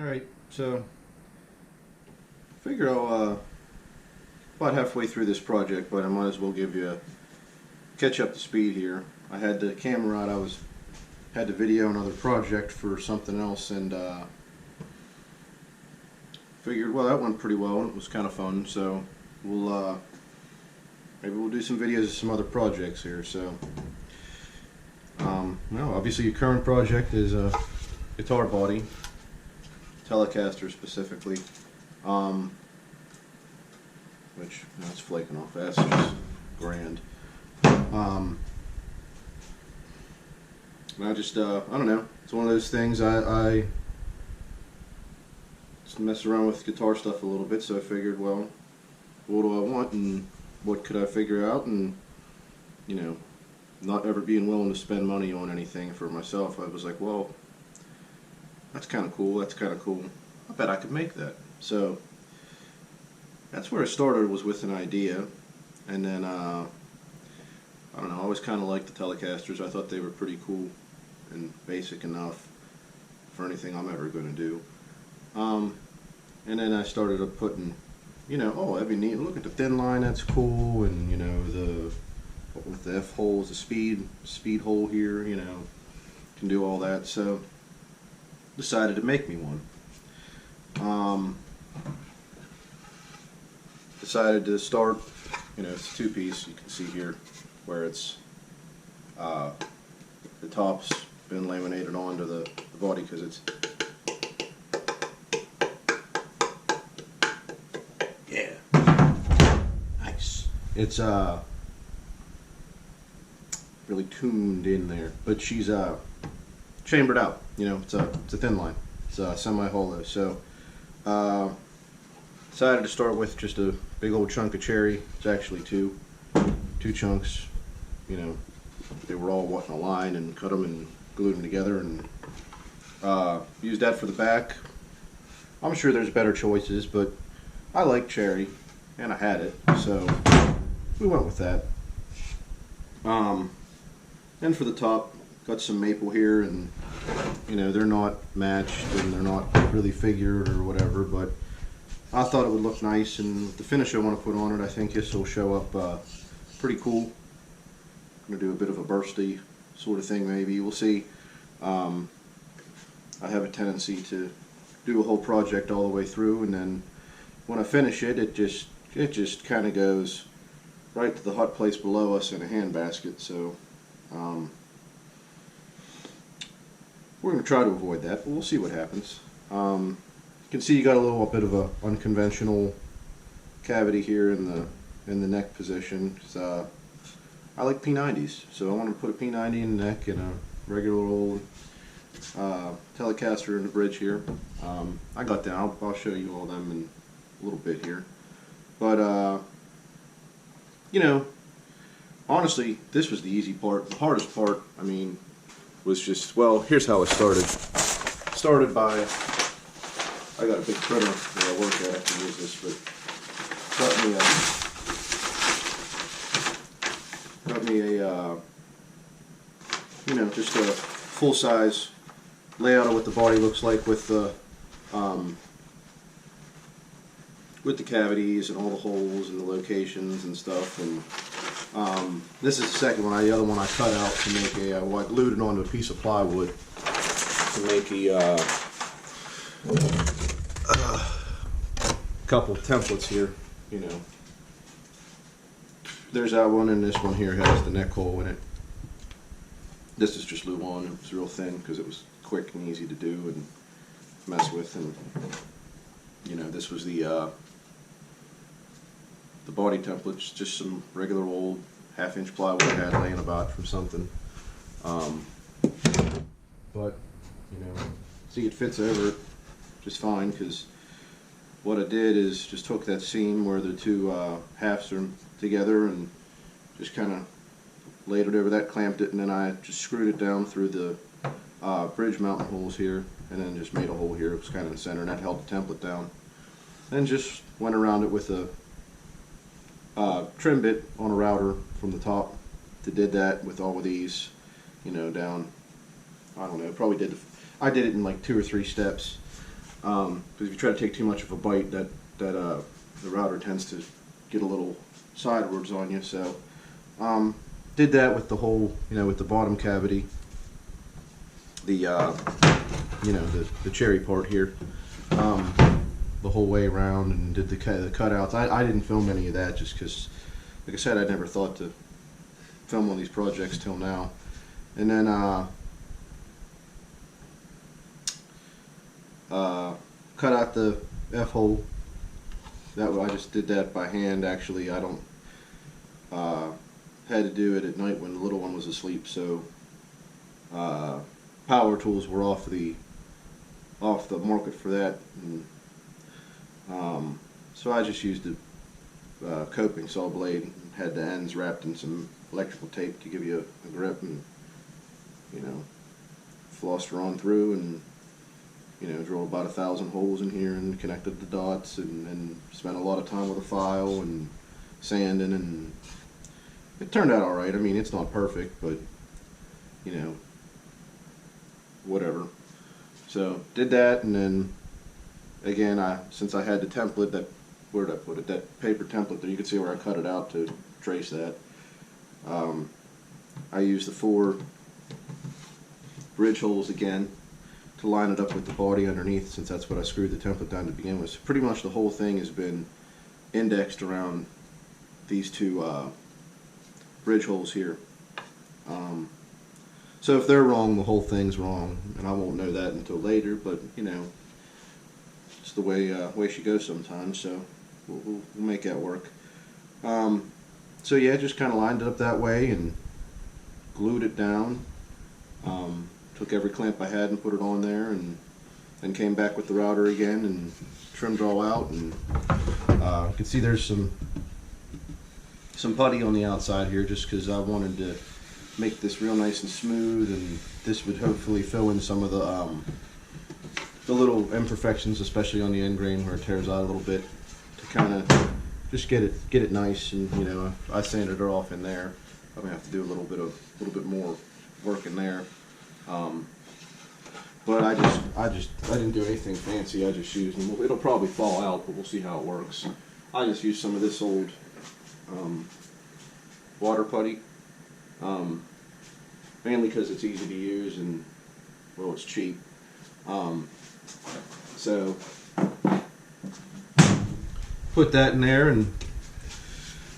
Alright, so figure I'll about halfway through this project, but I might as well give you a catch up to speed here. I had the camera out, had to video another project for something else, and figured, well, that went pretty well. It was kind of fun, so we'll maybe we'll do some videos of some other projects here. So no, obviously your current project is a guitar body, Telecaster specifically, which it's flaking off. That's just grand. I just I don't know. It's one of those things. I just mess around with guitar stuff a little bit, so I figured, well, what do I want and what could I figure out, and not ever being willing to spend money on anything for myself, I was like, well, that's kind of cool. That's kind of cool. I bet I could make that. So that's where it started, was with an idea, and then I don't know. I always kind of liked the Telecasters. I thought they were pretty cool and basic enough for anything I'm ever going to do. And then I started putting, oh, that'd be neat. Look at the Thinline, that's cool, and the with the F holes, the speed hole here, can do all that. So decided to make me one. Decided to start, it's a two-piece. You can see here where it's the top's been laminated onto the body, because it's nice. It's really tuned in there, but she's chambered out. It's a thin line. It's semi-hollow. So decided to start with just a big old chunk of cherry. It's actually two chunks. They were all in a line, and cut them and glued them together, and used that for the back. I'm sure there's better choices, but I like cherry, and I had it, so we went with that. And for the top, got some maple here, and they're not matched and they're not really figured or whatever, but I thought it would look nice, and with the finish I want to put on it, I think this will show up pretty cool. I'm going to do a bit of a bursty sort of thing, maybe. We'll see. I have a tendency to do a whole project all the way through, and then when I finish it, it just kind of goes right to the hot place below us in a handbasket. So we're going to try to avoid that, but we'll see what happens. You can see you got a little bit of a unconventional cavity here in the neck position. I like P90s, so I want to put a P90 in the neck and a regular old Telecaster in the bridge here. I got them. I'll show you all them in a little bit here. But honestly, this was the easy part. The hardest part, was just, well, here's how it started. Started by, I got a big printer where I work at. I can use this, but got me a just a full-size layout of what the body looks like with the cavities and all the holes and the locations and stuff. And this is the second one. The other one I cut out to make I glued it onto a piece of plywood to make a couple templates here. There's that one, and this one here has the neck hole in it. This is just glue on. It was real thin because it was quick and easy to do and mess with. And this was the body templates, just some regular old half-inch plywood I had laying about from something. But see, it fits over it just fine, because what I did is just took that seam where the two halves are together and just kind of laid it over that, clamped it, and then I just screwed it down through the bridge mounting holes here, and then just made a hole here. It was kind of in the center, and that held the template down. Then just went around it with a trim bit on a router from the top. Did that with all of these, down. I don't know. Probably I did it in like 2 or 3 steps. because if you try to take too much of a bite, the router tends to get a little sidewards on you. So did that with the whole, with the bottom cavity, the the cherry part here, the whole way around, and did the cutouts. I didn't film any of that just because, like I said, I never thought to film on these projects till now. And then cut out the F-hole. I just did that by hand. Actually, I don't had to do it at night when the little one was asleep, so power tools were off the market for that, and so I just used a coping saw blade and had the ends wrapped in some electrical tape to give you a grip, and flossed her on through, and drilled about 1,000 holes in here and connected the dots, and spent a lot of time with a file and sanding, and it turned out alright. I mean, it's not perfect, but whatever. So did that, and then again, since I had the template, where did I put it? That paper template there, you can see where I cut it out to trace that. I used the 4 bridge holes again to line it up with the body underneath, since that's what I screwed the template down to begin with. So pretty much the whole thing has been indexed around these 2 bridge holes here. So if they're wrong, the whole thing's wrong, and I won't know that until later, but it's the way she goes sometimes, so we'll make that work. So yeah, just kind of lined it up that way and glued it down. Took every clamp I had and put it on there, and then came back with the router again and trimmed it all out. And you can see there's some putty on the outside here, just because I wanted to make this real nice and smooth, and this would hopefully fill in some of the little imperfections, especially on the end grain where it tears out a little bit, to kind of just get it nice. And I sanded it off in there. I'm gonna have to do a little bit more work in there. But I didn't do anything fancy. I just used them. It'll probably fall out, but we'll see how it works. I just used some of this old water putty, mainly because it's easy to use and, well, it's cheap. So put that in there, and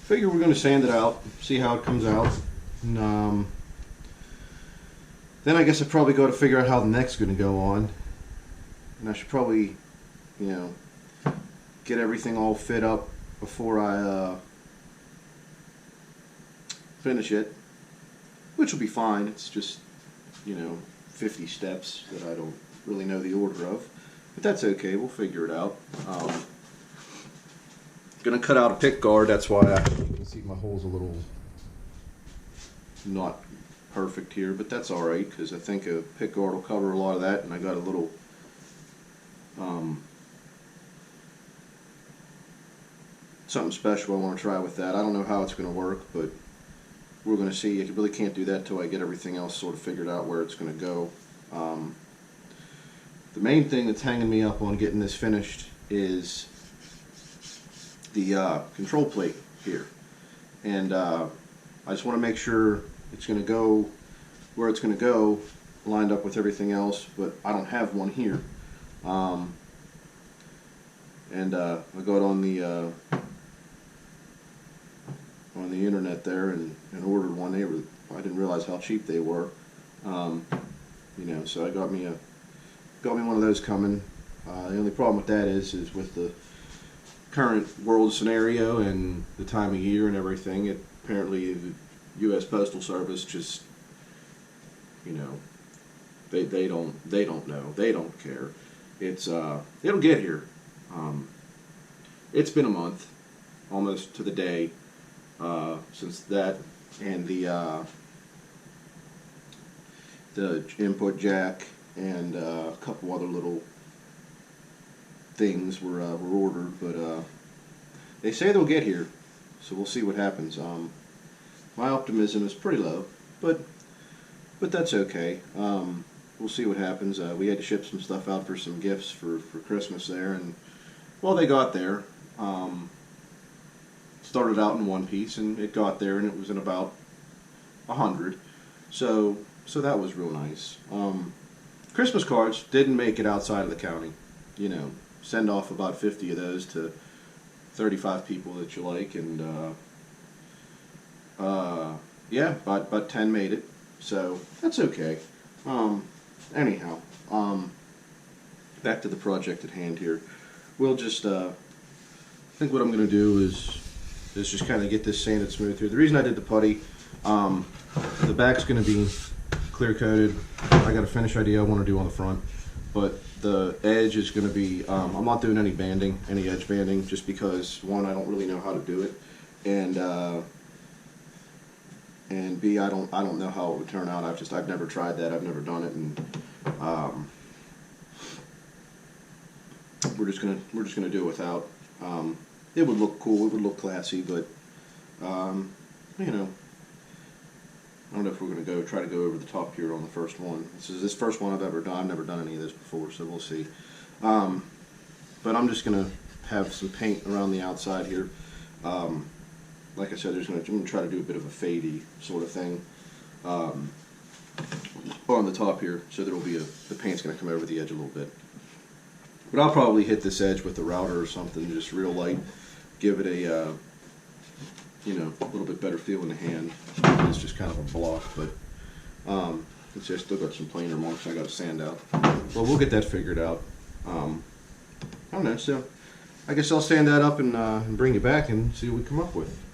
figure we're going to sand it out, see how it comes out. And then I guess I'd probably go to figure out how the neck's going to go on. And I should probably, get everything all fit up before I finish it, which will be fine. It's just, 50 steps that I don't really know the order of. But that's okay, we'll figure it out. Gonna cut out a pick guard, that's why you can see my hole's a little not perfect here, but that's alright, because I think a pick guard will cover a lot of that, and I got a little something special I want to try with that. I don't know how it's going to work, but we're going to see. I really can't do that until I get everything else sort of figured out where it's going to go. The main thing that's hanging me up on getting this finished is the control plate here, and I just want to make sure it's going to go where it's going to go, lined up with everything else, but I don't have one here. And I got on the internet there and ordered one. I didn't realize how cheap they were. So I got me one of those coming. The only problem with that is with the current world scenario and the time of year and everything. Apparently the U.S. Postal Service just, they don't know. They don't care. It'll get here. It's been a month, almost to the day, since that and the input jack and a couple other little things were ordered, but they say they'll get here, so we'll see what happens. My optimism is pretty low, but that's okay. we'll see what happens. We had to ship some stuff out for some gifts for Christmas there, and well, they got there. Started out in one piece, and it got there, and it was in about 100. So that was real nice. Christmas cards didn't make it outside of the county. You know, send off about 50 of those to 35 people that you like, and yeah, but 10 made it, so that's okay. Anyhow, back to the project at hand here. We'll just, I think what I'm going to do is just kind of get this sanded smooth here. The reason I did the putty, the back's going to be clear coated. I got a finish idea I want to do on the front, but the edge is going to be, I'm not doing any banding, any edge banding, just because, one, I don't really know how to do it, and B, I don't know how it would turn out. I've never tried that. I've never done it, and we're just gonna do it without. It would look cool. It would look classy, but you know, I don't know if we're gonna try to go over the top here on the first one. This first one I've ever done. I've never done any of this before, so we'll see. But I'm just gonna have some paint around the outside here. Like I said, I'm going to try to do a bit of a fadey sort of thing on the top here, so there will be the paint's going to come over the edge a little bit. But I'll probably hit this edge with the router or something, just real light, give it a you know, a little bit better feel in the hand. It's just kind of a block, but let's see, I still got some planer marks I got to sand out. Well, we'll get that figured out. I don't know, so I guess I'll sand that up and bring you back and see what we come up with.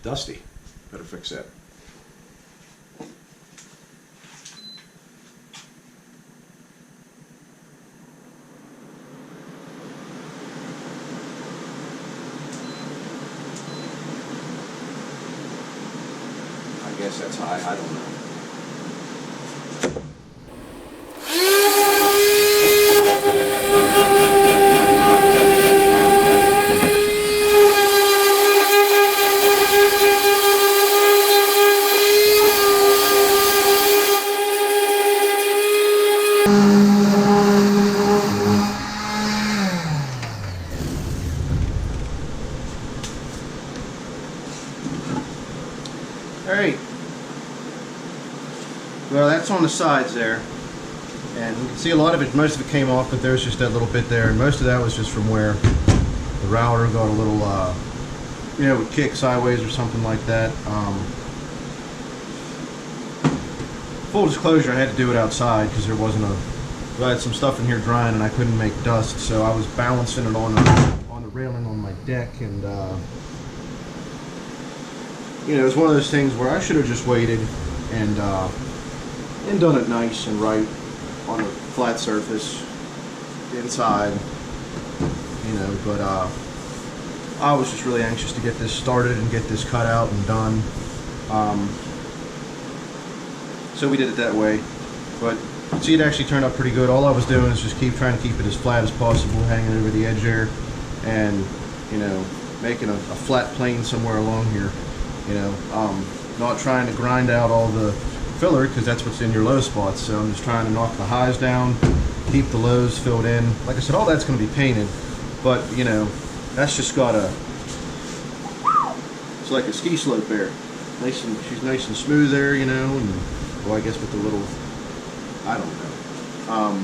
Dusty. Better fix that. I guess that's high. I don't know. Alright, well that's on the sides there, and you can see a lot of it, most of it came off, but there's just that little bit there, and most of that was just from where the router got a little, you know, would kick sideways or something like that. Full disclosure, I had to do it outside because there wasn't I had some stuff in here drying and I couldn't make dust, so I was balancing it on the railing on my deck, and you know, it was one of those things where I should have just waited and done it nice and right on a flat surface inside, you know, but I was just really anxious to get this started and get this cut out and done. So we did it that way, but see, it actually turned out pretty good. All I was doing is just trying to keep it as flat as possible, hanging over the edge there, and, you know, making a flat plane somewhere along here. You know, not trying to grind out all the filler because that's what's in your low spots. So I'm just trying to knock the highs down, keep the lows filled in. Like I said, all that's going to be painted, but you know, that's just got it's like a ski slope there. She's nice and smooth there, you know, and well, I guess with the little, I don't know.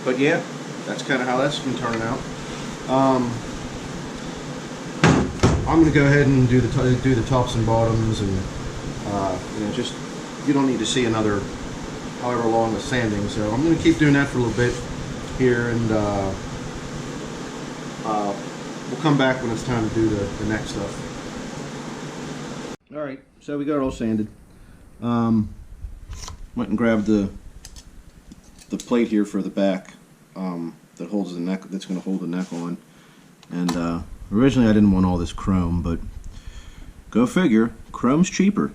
But yeah, that's kind of how that's been turning out. I'm going to go ahead and do the tops and bottoms, and you know, just, you don't need to see another however long of sanding, so I'm going to keep doing that for a little bit. here, and we'll come back when it's time to do the next stuff. All right, so we got it all sanded. Went and grabbed the plate here for the back that holds the neck. That's going to hold the neck on. And originally I didn't want all this chrome, but go figure, chrome's cheaper.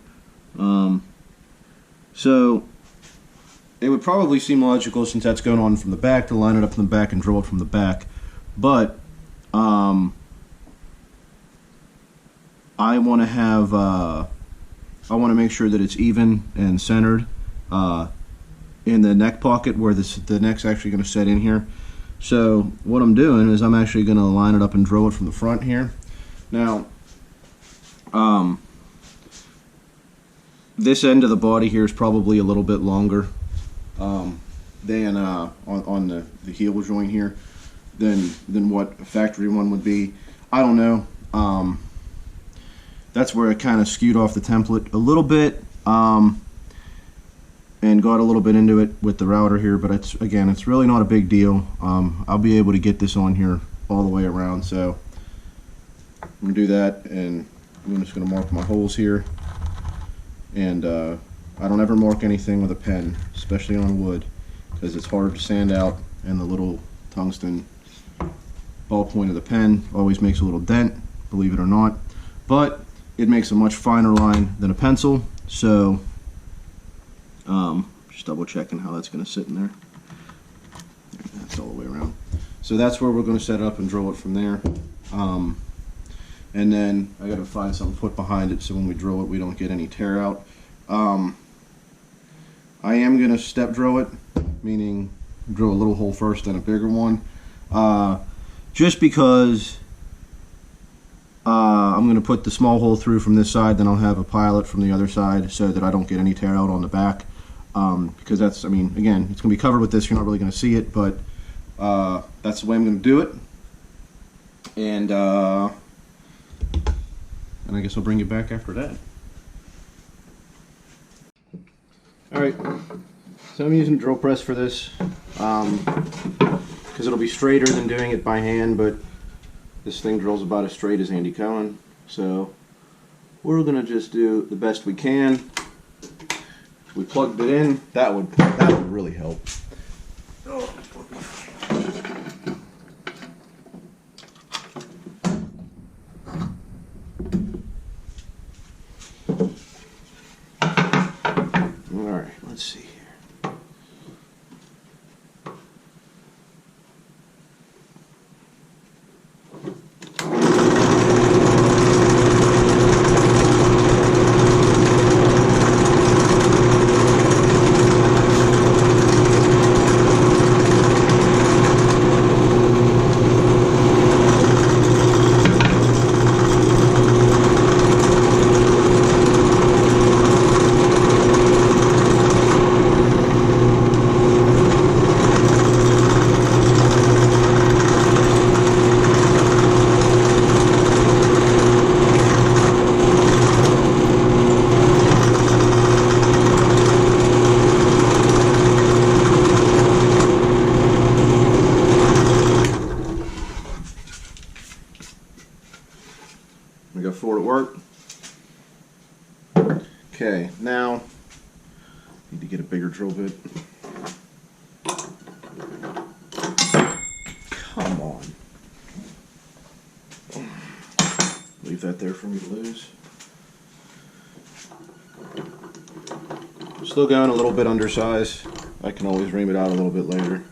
So it would probably seem logical, since that's going on from the back, to line it up from the back and drill it from the back. But I want to have I want to make sure that it's even and centered in the neck pocket where the neck's actually going to set in here. So what I'm doing is I'm actually going to line it up and drill it from the front here. Now this end of the body here is probably a little bit longer than on the heel joint here than what a factory one would be. I don't know. That's where I kind of skewed off the template a little bit and got a little bit into it with the router here, but it's really not a big deal. I'll be able to get this on here all the way around, so I'm gonna do that, and I'm just gonna mark my holes here. And I don't ever mark anything with a pen, especially on wood, because it's hard to sand out, and the little tungsten ballpoint of the pen always makes a little dent, believe it or not, but it makes a much finer line than a pencil. So just double checking how that's going to sit in there. That's all the way around. So that's where we're going to set it up and drill it from there. And then I got to find something to put behind it so when we drill it we don't get any tear out. I am going to step drill it, meaning drill a little hole first, then a bigger one, just because I'm going to put the small hole through from this side, then I'll have a pilot from the other side so that I don't get any tear out on the back, because that's, I mean, again, it's going to be covered with this, you're not really going to see it, but that's the way I'm going to do it. And I guess I'll bring you back after that. Alright, so I'm using a drill press for this, because it'll be straighter than doing it by hand, but this thing drills about as straight as Andy Cohen, so we're going to just do the best we can. If we plugged it in, that would really help. Alright, let's see here. We got 4 at work. Okay, now need to get a bigger drill bit. Come on. Leave that there for me to lose. Still going a little bit undersized. I can always ream it out a little bit later.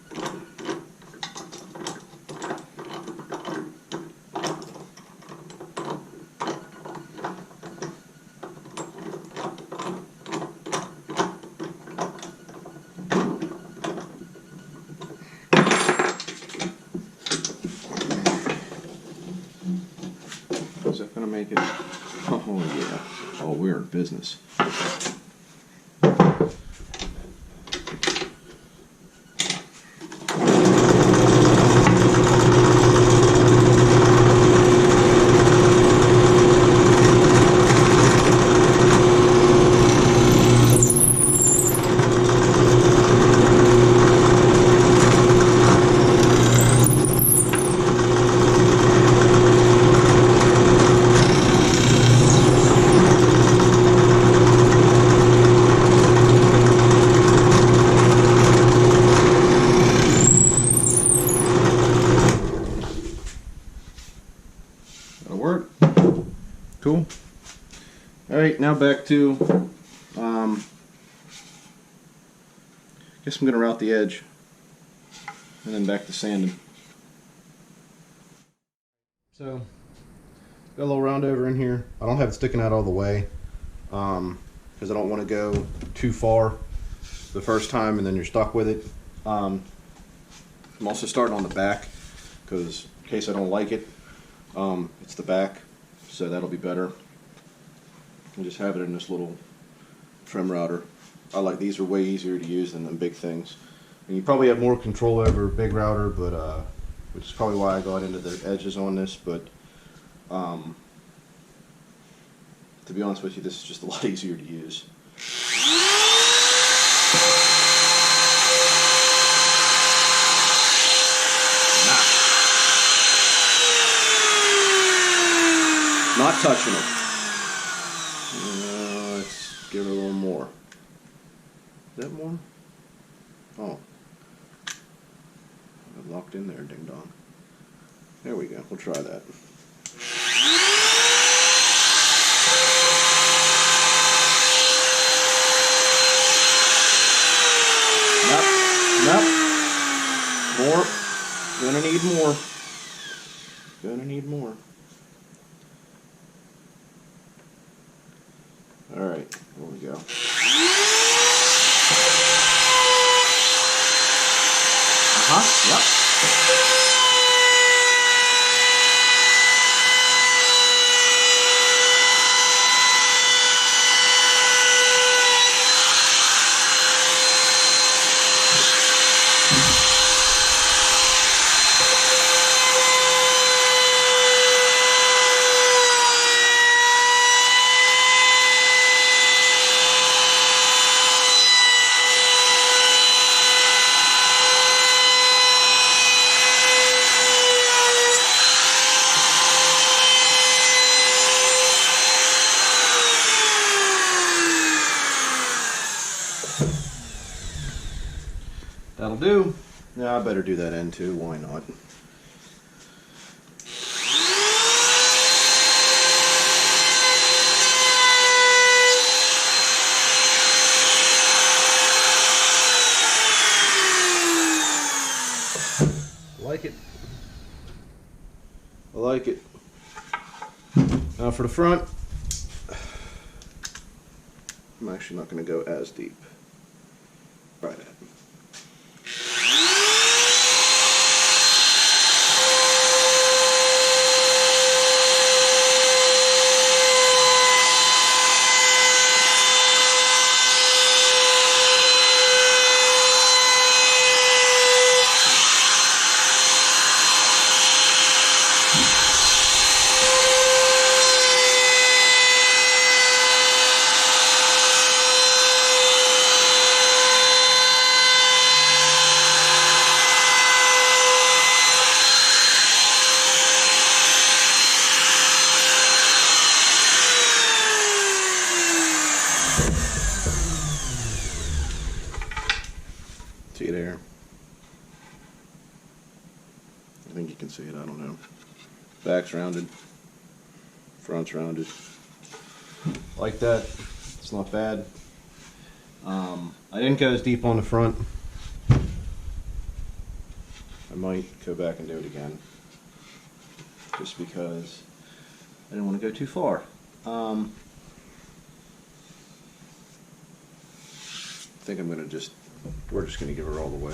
Is that going to make it? Oh yeah. Oh, we're in business. That'll work. Cool. Alright, now back to, guess I'm going to route the edge. And then back to sanding. So, got a little round over in here. I don't have it sticking out all the way. Because I don't want to go too far the first time and then you're stuck with it. I'm also starting on the back because in case I don't like it, it's the back, so that'll be better. And just have it in this little trim router. I like these are way easier to use than the big things. And you probably have more control over a big router, but which is probably why I got into the edges on this. But to be honest with you, this is just a lot easier to use. Not touching it. Let's give it a little more. Is that more? Oh. I'm locked in there, ding dong. There we go. We'll try that. Nope. More. Gonna need more. Gonna need more. Alright, there we go. Yep. That'll do. Yeah, I better do that end too. Why not? I like it. I like it. Now for the front, I'm actually not going to go as deep. Try that. See there? I think you can see it, I don't know. Back's rounded, front's rounded. Like that, it's not bad. I didn't go as deep on the front. I might go back and do it again. Just because I didn't want to go too far. I think I'm gonna we're just gonna give her all the way.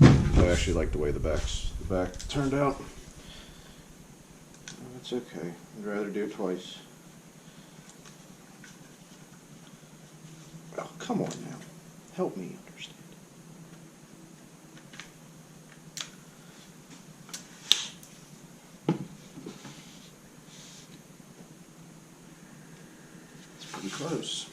I actually like the way the back turned out. That's okay. I'd rather do it twice. Oh, come on now. Help me understand. It's pretty close.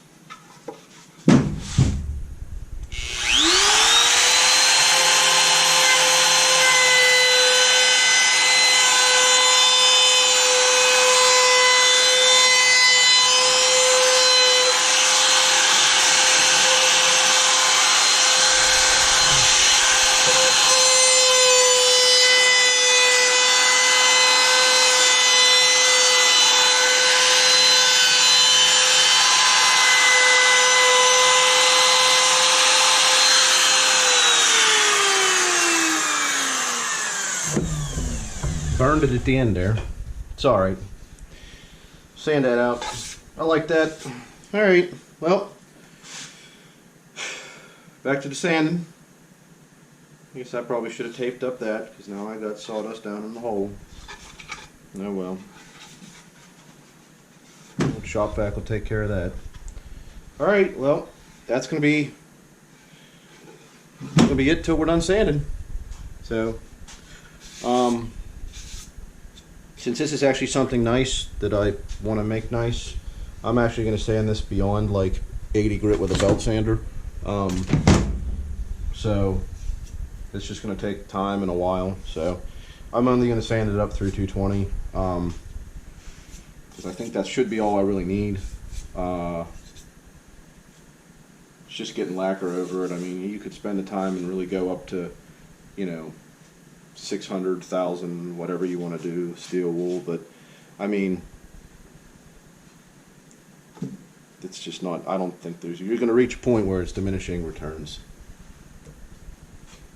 burned it at the end there. It's alright. Sand that out. I like that. Alright, well, back to the sanding. I guess I probably should have taped up that, because now I got sawdust down in the hole. Oh well. Old shop vac will take care of that. Alright, well, that's gonna be it till we're done sanding. So, since this is actually something nice that I want to make nice, I'm actually going to sand this beyond like 80 grit with a belt sander. So it's just going to take time and a while. So I'm only going to sand it up through 220, because I think that should be all I really need. It's just getting lacquer over it. I mean, you could spend the time and really go up to, you know, 600,000, whatever you want to do, steel wool, but I mean, it's just not, I don't think you're going to reach a point where it's diminishing returns.